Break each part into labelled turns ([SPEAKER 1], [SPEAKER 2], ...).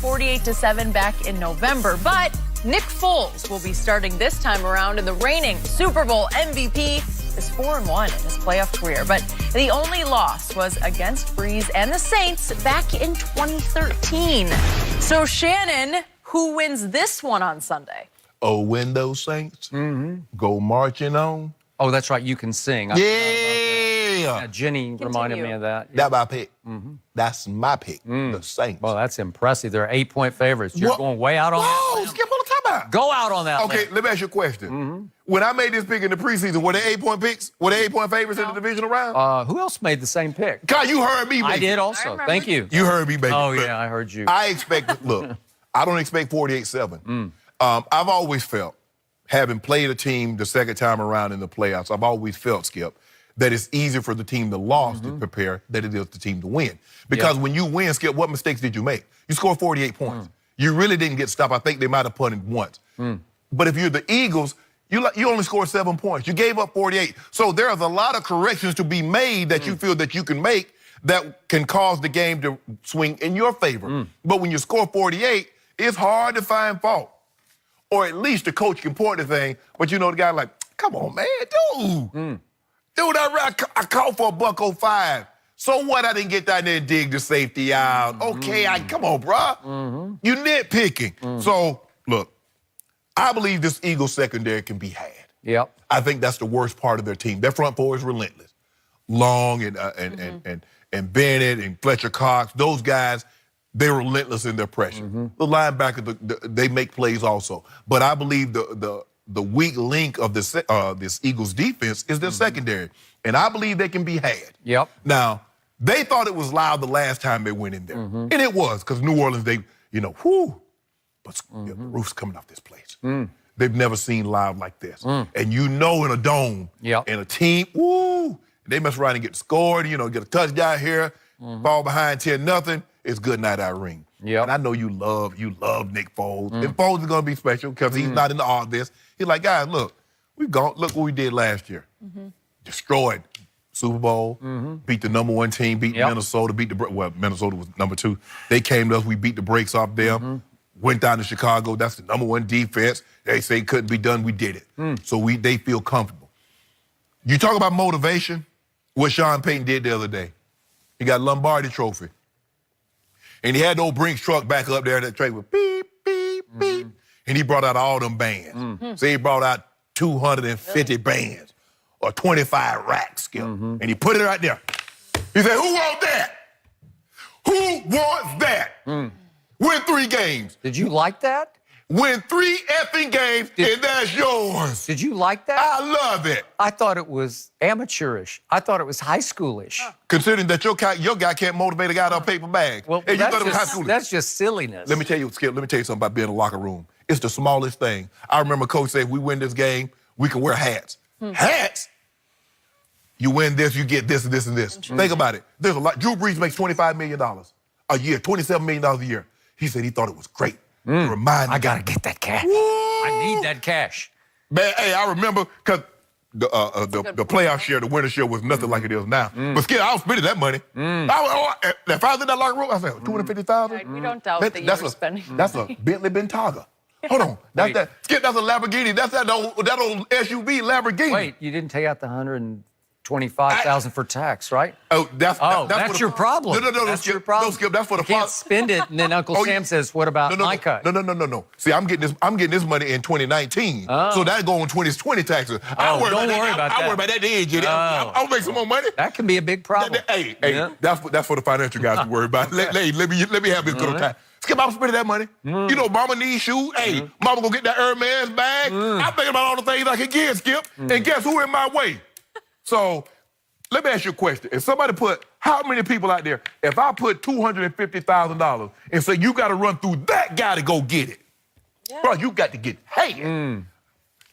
[SPEAKER 1] 48-7 back in November. But Nick Foles will be starting this time around, and the reigning Super Bowl MVP is 4-1 in his playoff career. But the only loss was against Breeze and the Saints back in 2013. So, Shannon, who wins this one on Sunday?
[SPEAKER 2] Oh, when those Saints go marching on.
[SPEAKER 3] Oh, that's right. You can sing.
[SPEAKER 2] Yeah.
[SPEAKER 3] Jenny reminded me of that.
[SPEAKER 2] That's my pick. That's my pick. The Saints.
[SPEAKER 3] Well, that's impressive. They're 8-point favorites. You're going way out on that.
[SPEAKER 2] Whoa, Skip, what are you talking about?
[SPEAKER 3] Go out on that.
[SPEAKER 2] Okay, let me ask you a question. When I made this pick in the preseason, were they 8-point picks? Were they 8-point favorites in the divisional round?
[SPEAKER 3] Who else made the same pick?
[SPEAKER 2] God, you heard me, baby.
[SPEAKER 3] I did also. Thank you.
[SPEAKER 2] You heard me, baby.
[SPEAKER 3] Oh,
[SPEAKER 2] Look,
[SPEAKER 3] yeah, I heard you.
[SPEAKER 2] I expect, look, I don't expect 48-7. I've always felt, having played a team the second time around in the playoffs, I've always felt, Skip, that it's easier for the team to lose to prepare than it is the team to win. Because when you win, Skip, what mistakes did you make? You scored 48 points. You really didn't get stopped. I think they might have punted once. But if you're the Eagles, you only scored 7 points. You gave up 48. So there's a lot of corrections to be made that you feel that you can make that can cause the game to swing in your favor. But when you score 48, it's hard to find fault. Or at least the coach can point the thing, but you know the guy like, come on, man, dude. Dude, I called for $105. So what? I didn't get down there and dig the safety out. Okay, come on, bruh. You nitpicking. So, look, I believe this Eagles secondary can be had.
[SPEAKER 3] Yep.
[SPEAKER 2] I think that's the worst part of their team. Their front four is relentless. Long and Bennett and Fletcher Cox, those guys, they're relentless in their pressure. The linebackers, they make plays also. But I believe the weak link of this Eagles defense is their secondary. And I believe they can be had.
[SPEAKER 3] Yep.
[SPEAKER 2] Now, they thought it was loud the last time they went in there. And it was, because New Orleans, they, whew. But the roof's coming off this place. They've never seen loud like this. And in a dome, and a team, woo, they mess around and get scored, get a touchdown here, fall behind 10-0. It's good night, Irene. And I know you love Nick Foles. And Foles is going to be special because he's not in all this. He's like, guys, look, look what we did last year. Destroyed Super Bowl, beat the #1 team, beat Minnesota, Minnesota was #2. They came to us, we beat the brakes off them. Went down to Chicago, that's the #1 defense. They say it couldn't be done, we did it. So they feel comfortable. You talk about motivation, what Sean Payton did the other day. He got a Lombardi trophy. And he had the old Brinks truck back up there that trade with beep, beep, beep. And he brought out all them bands. So he brought out 250 bands or 25 racks, Skip. And he put it right there. He said, who wants that? Who wants that? Win 3 games.
[SPEAKER 3] Did you like that?
[SPEAKER 2] Win 3 effing games, and that's yours.
[SPEAKER 3] Did you like that?
[SPEAKER 2] I love it.
[SPEAKER 3] I thought it was amateurish. I thought it was high schoolish.
[SPEAKER 2] Considering that your guy can't motivate a guy to a paper bag.
[SPEAKER 3] Well,
[SPEAKER 2] and you thought it was high schoolish.
[SPEAKER 3] That's just silliness.
[SPEAKER 2] Let me tell you, Skip, something about being in a locker room. It's the smallest thing. I remember Coach said, if we win this game, we can wear hats. Hats? You win this, you get this and this and this. Think about it. There's a lot. Drew Brees makes $25 million a year, $27 million a year. He said he thought it was great.
[SPEAKER 3] I got to get that cash. I need that cash.
[SPEAKER 2] Man, hey, I remember, because the playoff share, the winter share was nothing like it is now. But Skip, I was spending that money. If I was in that locker room, I said, $250,000?
[SPEAKER 1] We don't doubt that you were spending.
[SPEAKER 2] That's a Bentley Bentayga. Hold on. Skip, that's a Lamborghini. That's that old SUV Lamborghini.
[SPEAKER 3] Wait, you didn't take out the $125,000 for tax, right?
[SPEAKER 2] Oh,
[SPEAKER 3] that's your problem.
[SPEAKER 2] No,
[SPEAKER 3] that's
[SPEAKER 2] Skip,
[SPEAKER 3] your problem.
[SPEAKER 2] No, Skip, that's for the
[SPEAKER 3] You can't spend it, and then Uncle Sam says, what about my cut?
[SPEAKER 2] No. See, I'm getting this money in 2019. So that go on 2020 taxes.
[SPEAKER 3] Don't worry about that.
[SPEAKER 2] I worry about that then, Jenny. I'll make some more money.
[SPEAKER 3] That can be a big problem.
[SPEAKER 2] Hey, that's for the financial guys to worry about. Let me have this good old time. Skip, I'm spending that money. Mama needs shoes. Hey, mama gonna get that Hermes bag. I'm thinking about all the things I can get, Skip. And guess who in my way? So, let me ask you a question. If somebody how many people out there, if I put $250,000 and say you got to run through that guy to go get it, bro, you got to get paid.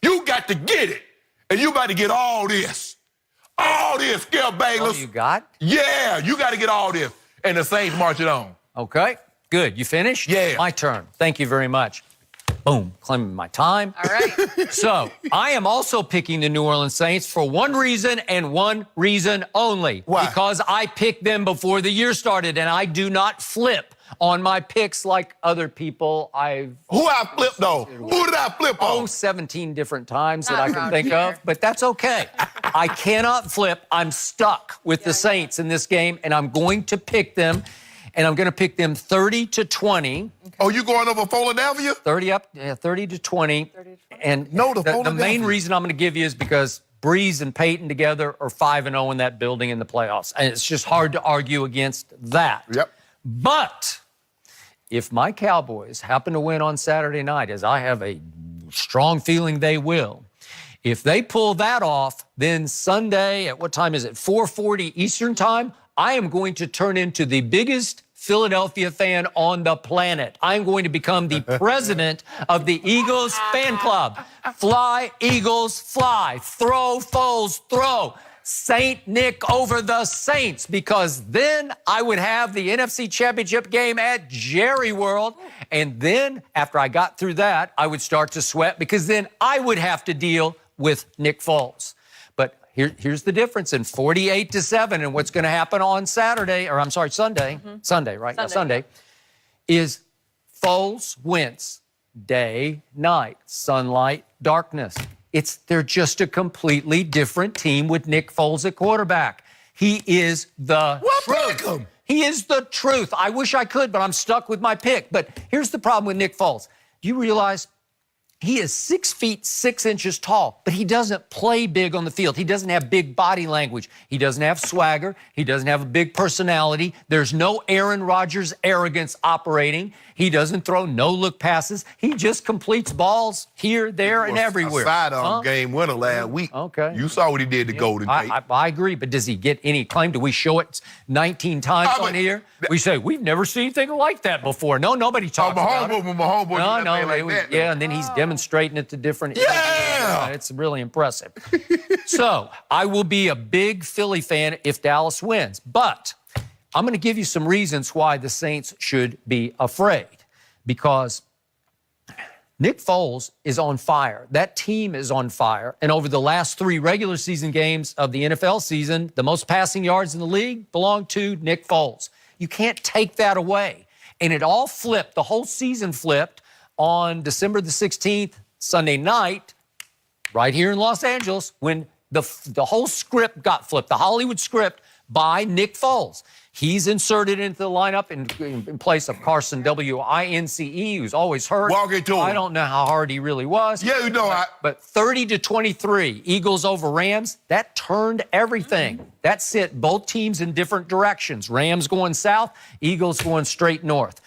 [SPEAKER 2] You got to get it. And you got to get all this. All this, Skip Bayless.
[SPEAKER 3] Oh, you got?
[SPEAKER 2] Yeah, you got to get all this. And the Saints march it on.
[SPEAKER 3] Okay, good. You finished?
[SPEAKER 2] Yeah.
[SPEAKER 3] My turn. Thank you very much. Boom, claiming my time.
[SPEAKER 1] All right.
[SPEAKER 3] So I am also picking the New Orleans Saints for one reason and one reason only.
[SPEAKER 2] Why?
[SPEAKER 3] Because I picked them before the year started, and I do not flip on my picks like other people.
[SPEAKER 2] Who I flipped, though? Who did I flip on?
[SPEAKER 3] 17 different times that
[SPEAKER 1] Not
[SPEAKER 3] I can
[SPEAKER 1] around
[SPEAKER 3] think
[SPEAKER 1] here.
[SPEAKER 3] of, but that's okay. I cannot flip. I'm stuck with the Saints in this game, and I'm going to pick them, and I'm going to pick them 30-20.
[SPEAKER 2] Oh, you going over Philadelphia?
[SPEAKER 3] 30-20. And
[SPEAKER 2] No, the
[SPEAKER 3] the main
[SPEAKER 2] Philadelphia.
[SPEAKER 3] reason I'm going to give you is because Breeze and Peyton together are 5-0 in that building in the playoffs. And it's just hard to argue against that.
[SPEAKER 2] Yep.
[SPEAKER 3] But if my Cowboys happen to win on Saturday night, as I have a strong feeling they will, if they pull that off, then Sunday at what time is it? 4:40 Eastern time, I am going to turn into the biggest Philadelphia fan on the planet. I'm going to become the president of the Eagles fan club. Fly, Eagles, fly. Throw, Foles, throw. Saint Nick over the Saints, because then I would have the NFC Championship game at Jerry World. And then after I got through that, I would start to sweat, because then I would have to deal with Nick Foles. But here's the difference in 48-7 and what's going to happen on Saturday, or I'm sorry, Sunday. Sunday, right?
[SPEAKER 1] Sunday,
[SPEAKER 3] Sunday is Foles wins day, night, sunlight, darkness. They're just a completely different team with Nick Foles at quarterback. He is the
[SPEAKER 2] Pick
[SPEAKER 3] truth.
[SPEAKER 2] him.
[SPEAKER 3] He is the truth. I wish I could, but I'm stuck with my pick. But here's the problem with Nick Foles. Do you realize he is 6 feet 6 inches tall, but he doesn't play big on the field. He doesn't have big body language. He doesn't have swagger. He doesn't have a big personality. There's no Aaron Rodgers arrogance operating. He doesn't throw no-look passes. He just completes balls here, there, and everywhere.
[SPEAKER 2] A sidearm game winner last week.
[SPEAKER 3] Okay.
[SPEAKER 2] You saw what he did to Golden Tate.
[SPEAKER 3] I agree, but does he get any claim? Do we show it 19 times on here? We say, we've never seen anything like that before. No, nobody talks about it.
[SPEAKER 2] My homeboy did that thing like that.
[SPEAKER 3] Yeah, and then he's demonstrating it to different...
[SPEAKER 2] Yeah!
[SPEAKER 3] It's really impressive. So, I will be a big Philly fan if Dallas wins, but I'm going to give you some reasons why the Saints should be afraid, because Nick Foles is on fire. That team is on fire. And over the last 3 regular season games of the NFL season, the most passing yards in the league belong to Nick Foles. You can't take that away. And it all flipped. The whole season flipped on December the 16th, Sunday night, right here in Los Angeles, when the whole script got flipped, the Hollywood script by Nick Foles. He's inserted into the lineup in place of Carson W-I-N-C-E, who's always hurt.
[SPEAKER 2] Walk it to him.
[SPEAKER 3] I don't know how hard he really was.
[SPEAKER 2] Yeah, you know.
[SPEAKER 3] But 30-23, Eagles over Rams, that turned everything. That sent both teams in different directions. Rams going south, Eagles going straight north.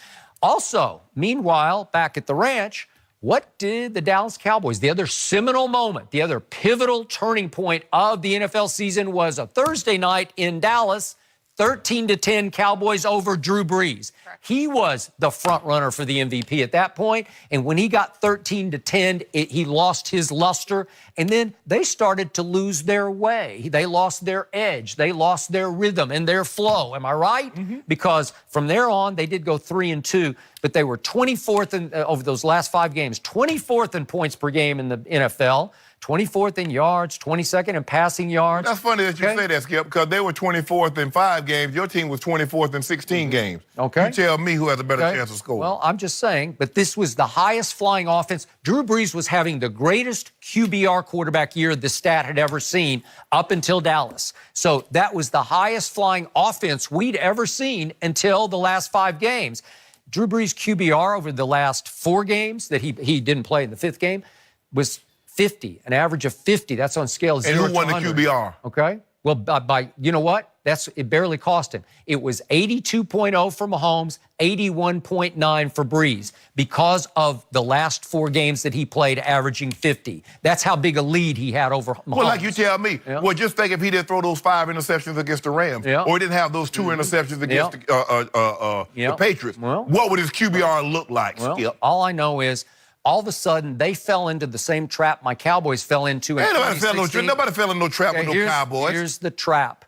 [SPEAKER 3] Also, meanwhile, back at the ranch, what did the Dallas Cowboys, the other seminal moment, the other pivotal turning point of the NFL season was a Thursday night in Dallas, 13-10 Cowboys over Drew Brees. Correct. He was the front runner for the MVP at that point, and when he got 13-10, he lost his luster, and then they started to lose their way. They lost their edge. They lost their rhythm and their flow. Am I right? Mm-hmm. Because from there on, they did go 3-2, but they were 24th over those last 5 games, 24th in points per game in the NFL, 24th in yards, 22nd in passing yards.
[SPEAKER 2] That's funny that you say that, Skip, because they were 24th in 5 games. Your team was 24th in 16 games.
[SPEAKER 3] Okay.
[SPEAKER 2] You tell me who has a better chance of scoring.
[SPEAKER 3] Well, I'm just saying, but this was the highest flying offense. Drew Brees was having the greatest QBR quarterback year the stat had ever seen up until Dallas. So that was the highest flying offense we'd ever seen until the last 5 games. Drew Brees' QBR over the last 4 games that he didn't play in the 5th game was 50, an average of 50. That's on scale of 0 to 100.
[SPEAKER 2] And who won the QBR?
[SPEAKER 3] Okay. Well, by you know what? It barely cost him. It was 82.0 for Mahomes, 81.9 for Brees, because of the last 4 games that he played, averaging 50. That's how big a lead he had over Mahomes.
[SPEAKER 2] Well, like you tell me. Yeah. Well, just think if he didn't throw those 5 interceptions against the Rams, or he didn't have those 2 interceptions against the Patriots, what would his QBR look like, Skip?
[SPEAKER 3] All I know is, all of a sudden, they fell into the same trap my Cowboys fell into in 2016.
[SPEAKER 2] Nobody fell in no trap with no Cowboys.
[SPEAKER 3] Here's the trap.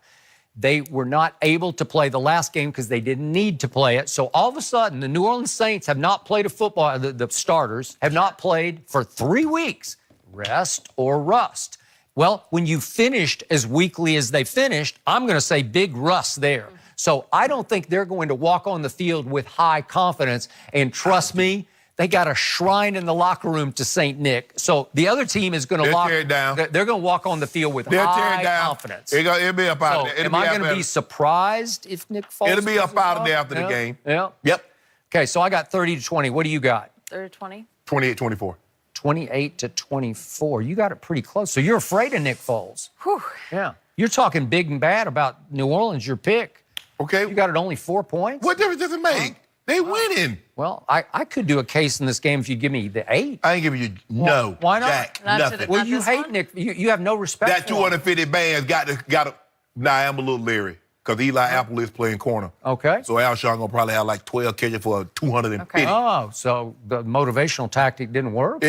[SPEAKER 3] They were not able to play the last game because they didn't need to play it. So all of a sudden, the New Orleans Saints have not played a football, the starters have not played for 3 weeks. Rest or rust. Well, when you finished as weakly as they finished, I'm going to say big rust there. So I don't think they're going to walk on the field with high confidence. And trust me, they got a shrine in the locker room to St. Nick. So the other team is going to
[SPEAKER 2] tear it down.
[SPEAKER 3] They're going to walk on the field with high confidence.
[SPEAKER 2] It'll be up out of there.
[SPEAKER 3] Am I going to be surprised if Nick Foles?
[SPEAKER 2] It'll be up out of there after the game.
[SPEAKER 3] Yeah.
[SPEAKER 2] Yep.
[SPEAKER 3] Okay, so I got 30-20. What do you got?
[SPEAKER 1] 30-20.
[SPEAKER 2] 28-24.
[SPEAKER 3] 28-24. You got it pretty close. So you're afraid of Nick Foles.
[SPEAKER 1] Whew.
[SPEAKER 3] Yeah. You're talking big and bad about New Orleans, your pick.
[SPEAKER 2] Okay.
[SPEAKER 3] You got it only 4 points?
[SPEAKER 2] What difference does it make? They winning.
[SPEAKER 3] Well, I could do a case in this game if you give me the 8.
[SPEAKER 2] I ain't giving you no.
[SPEAKER 3] Why not?
[SPEAKER 2] Jack,
[SPEAKER 1] Not to
[SPEAKER 2] nothing.
[SPEAKER 1] the-
[SPEAKER 3] Well,
[SPEAKER 1] Not
[SPEAKER 3] you
[SPEAKER 1] this
[SPEAKER 3] hate
[SPEAKER 1] one?
[SPEAKER 3] Nick. You have no respect
[SPEAKER 2] That
[SPEAKER 3] for him.
[SPEAKER 2] 250 bands got to. Nah, I'm a little leery because Eli Apple is playing corner.
[SPEAKER 3] Okay.
[SPEAKER 2] So Alshon gonna probably have like 12 catches for 250.
[SPEAKER 1] Okay.
[SPEAKER 3] Oh, so the motivational tactic didn't work?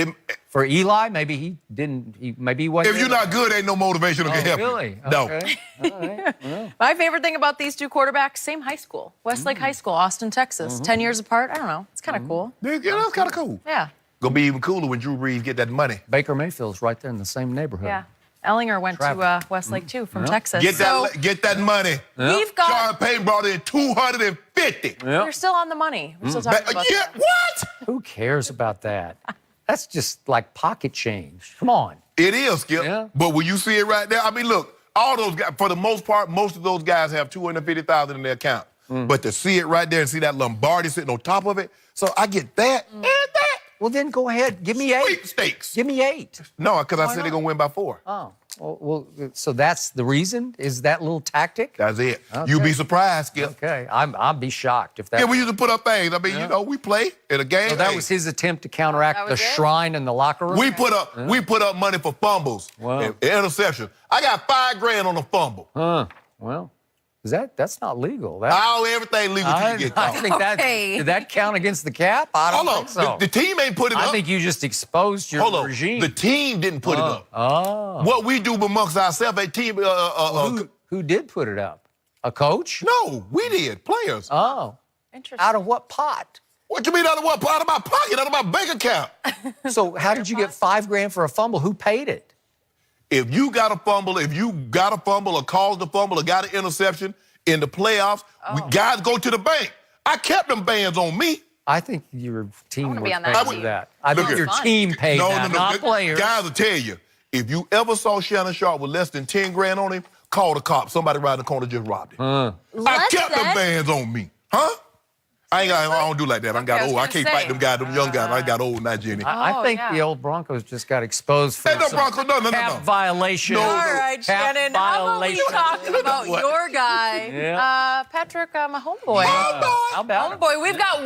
[SPEAKER 3] For Eli, maybe he didn't. Maybe he wasn't.
[SPEAKER 2] If you're not good, ain't no motivation that can help
[SPEAKER 3] really?
[SPEAKER 2] you. No.
[SPEAKER 3] Okay. All right.
[SPEAKER 1] My favorite thing about these two quarterbacks, same high school. Westlake High School, Austin, Texas. 10 years apart. I don't know. It's kind of cool.
[SPEAKER 2] Yeah, that's kind of cool.
[SPEAKER 1] Yeah.
[SPEAKER 2] Gonna be even cooler when Drew Brees get that money.
[SPEAKER 3] Baker Mayfield's right there in the same neighborhood.
[SPEAKER 1] Yeah. Ellinger went to Westlake, too, from Texas.
[SPEAKER 2] Get that money.
[SPEAKER 1] We've got...
[SPEAKER 2] Sean Payton brought in 250.
[SPEAKER 1] You're still on the money. We're still talking about that.
[SPEAKER 2] What?
[SPEAKER 3] Who cares about that? That's just like pocket change. Come on.
[SPEAKER 2] It is, Skip.
[SPEAKER 3] Yeah.
[SPEAKER 2] But when you see it right there, I mean, look, all those guys, for the most part, most of those guys have 250,000 in their account. But to see it right there and see that Lombardi sitting on top of it, so I get that and that.
[SPEAKER 3] Well, then go ahead. Give me 8.
[SPEAKER 2] Sweepstakes.
[SPEAKER 3] Give me 8.
[SPEAKER 2] No, because I said they're gonna win by 4.
[SPEAKER 3] Oh. Well, so that's the reason? Is that little tactic?
[SPEAKER 2] That's it.
[SPEAKER 3] Okay.
[SPEAKER 2] You'll be surprised, Skip.
[SPEAKER 3] Okay. I'll be shocked if that...
[SPEAKER 2] Yeah, we used to put up things. I mean, you know, we play in a game.
[SPEAKER 3] So that
[SPEAKER 2] Hey,
[SPEAKER 3] was his attempt to counteract
[SPEAKER 1] That
[SPEAKER 3] the
[SPEAKER 1] was it?
[SPEAKER 3] shrine in the locker room?
[SPEAKER 2] we put up money for fumbles
[SPEAKER 3] Wow.
[SPEAKER 2] and interceptions. I got $5,000 on a fumble.
[SPEAKER 3] Well, that's not legal.
[SPEAKER 2] Everything legal till you get
[SPEAKER 3] I
[SPEAKER 2] caught.
[SPEAKER 3] think that...
[SPEAKER 1] Okay.
[SPEAKER 3] Did that count against the cap? I don't
[SPEAKER 2] Hold on.
[SPEAKER 3] think so.
[SPEAKER 2] The team ain't put it
[SPEAKER 3] I
[SPEAKER 2] up.
[SPEAKER 3] think you just exposed your
[SPEAKER 2] Hold on.
[SPEAKER 3] regime.
[SPEAKER 2] The team didn't put it up.
[SPEAKER 3] Oh.
[SPEAKER 2] What we do amongst ourselves, a team.
[SPEAKER 3] Who did put it up? A coach?
[SPEAKER 2] No, we did. Players.
[SPEAKER 3] Oh.
[SPEAKER 1] Interesting.
[SPEAKER 3] Out of what pot?
[SPEAKER 2] What you mean out of what? Out of my pocket, out of my bank account.
[SPEAKER 3] So how did you get $5,000 for a fumble? Who paid it?
[SPEAKER 2] If you got a fumble, or caused a fumble, or got an interception in the playoffs, guys go to the bank. I kept them bands on me.
[SPEAKER 3] I think your team
[SPEAKER 1] wanna
[SPEAKER 3] was
[SPEAKER 1] be on
[SPEAKER 3] paid
[SPEAKER 1] that
[SPEAKER 3] for
[SPEAKER 1] team.
[SPEAKER 3] that. I
[SPEAKER 2] Look
[SPEAKER 3] think
[SPEAKER 2] here.
[SPEAKER 3] your team paid that, not players.
[SPEAKER 2] Guys will tell you, if you ever saw Shannon Sharp with less than 10 grand on him, call the cops. Somebody around the corner just robbed him. I
[SPEAKER 1] Less
[SPEAKER 2] kept them
[SPEAKER 1] than?
[SPEAKER 2] bands on me. Huh? I don't do like that. I got
[SPEAKER 1] I was
[SPEAKER 2] old. I
[SPEAKER 1] gonna
[SPEAKER 2] can't
[SPEAKER 1] say.
[SPEAKER 2] fight them guys, them young guys. I got old now, Jenny.
[SPEAKER 3] I think
[SPEAKER 1] yeah.
[SPEAKER 3] the old Broncos just got exposed for
[SPEAKER 2] Ain't no
[SPEAKER 3] some
[SPEAKER 2] Broncos. No.
[SPEAKER 3] cap violation.
[SPEAKER 2] No.
[SPEAKER 1] All right,
[SPEAKER 3] Cap
[SPEAKER 1] Shannon. How about we
[SPEAKER 3] violation.
[SPEAKER 1] talk about
[SPEAKER 2] What?
[SPEAKER 1] your guy,
[SPEAKER 3] Yeah.
[SPEAKER 1] Patrick, my homeboy.
[SPEAKER 3] How about it?
[SPEAKER 1] Homeboy, we've got